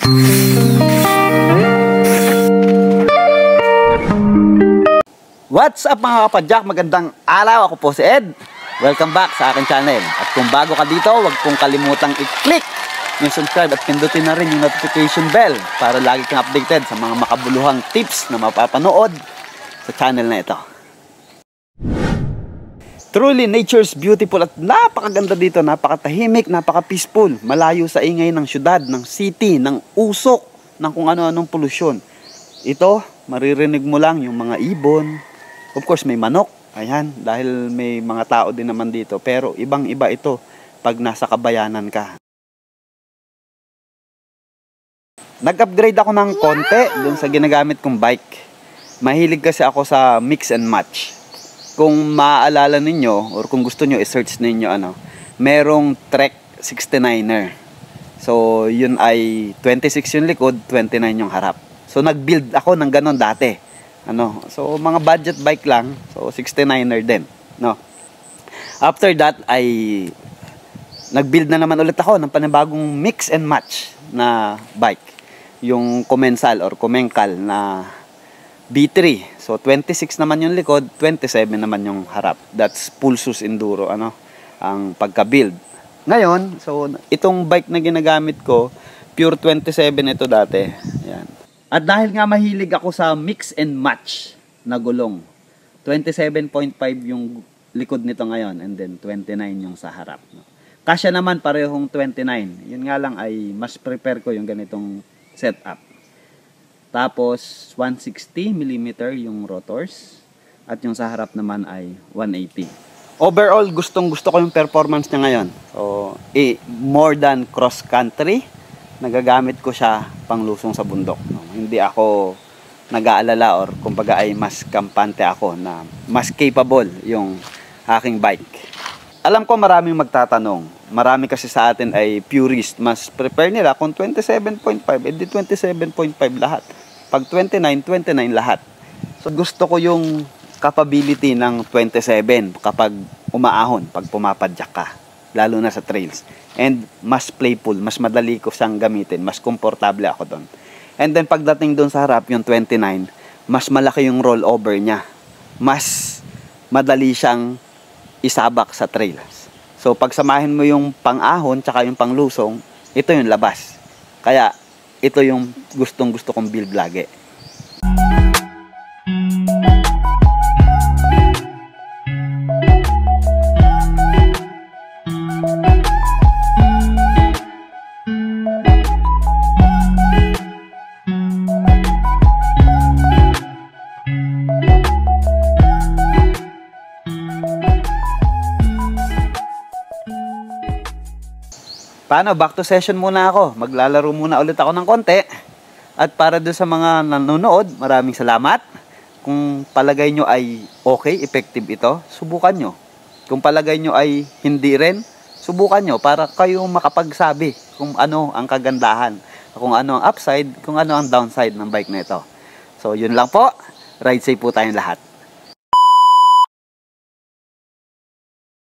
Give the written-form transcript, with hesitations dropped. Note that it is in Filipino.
What's up mga kapadyak? Magandang araw, ako po si Ed. Welcome back sa aking channel. At kung bago ka dito, huwag kong kalimutang i-click yung subscribe at pindutin na rin yung notification bell para lagi kang updated sa mga makabuluhang tips na mapapanood sa channel na ito. Truly, nature's beautiful at napakaganda dito, napakatahimik, napaka-peaceful, malayo sa ingay ng syudad, ng city, ng usok, ng kung ano-anong polusyon. Ito, maririnig mo lang yung mga ibon. Of course, may manok. Ayan, dahil may mga tao din naman dito. Pero ibang-iba ito pag nasa kabayanan ka. Nag-upgrade ako ng konti dun sa ginagamit kong bike. Mahilig kasi ako sa mix and match. Kung maaalala ninyo, or kung gusto nyo i-search ninyo, merong Trek 69er. So, yun ay 26 yung likod, 29 yung harap. So, nag-build ako ng ganon dati. So, mga budget bike lang. So, 69er din. After that, ay nag-build na naman ulit ako ng panibagong mix and match na bike. Yung Commencal or Commencal na B3. So, 26 naman yung likod, 27 naman yung harap. That's Pulsus Enduro, ang pagka-build. Ngayon, so, itong bike na ginagamit ko, pure 27 ito dati. Ayan. At dahil nga mahilig ako sa mix and match na gulong, 27.5 yung likod nito ngayon, and then 29 yung sa harap. Kasya naman parehong 29. Yun nga lang ay mas prepare ko yung ganitong setup. Tapos 160mm yung rotors at yung sa harap naman ay 180. Overall, gustong-gusto ko yung performance niya ngayon. So, more than cross country, nagagamit ko siya panglusong sa bundok. Hindi ako nag-aalala or kumbaga ay mas kampante ako na mas capable yung aking bike. Alam ko maraming magtatanong. Marami kasi sa atin ay purist. Mas prepare nila kung 27.5, edi 27.5 lahat. Pag 29, 29 lahat. So gusto ko yung capability ng 27 kapag umaahon, pag pumapadyak ka. Lalo na sa trails. And mas playful, mas madali ko siyang gamitin. Mas komportable ako doon. And then pagdating doon sa harap, yung 29, mas malaki yung rollover niya. Mas madali siyang isabak sa trails. So pagsamahin mo yung pang-ahon tsaka yung panglusong, ito yung labas. Kaya ito yung gustong-gusto kong build lagi. Paano? Back to session muna ako. Maglalaro muna ulit ako ng konti. At para doon sa mga nanonood, maraming salamat. Kung palagay nyo ay okay, effective ito, subukan nyo. Kung palagay nyo ay hindi rin, subukan nyo para kayo makapagsabi kung ano ang kagandahan, kung ano ang upside, kung ano ang downside ng bike na ito. So, yun lang po. Ride safe po tayong lahat.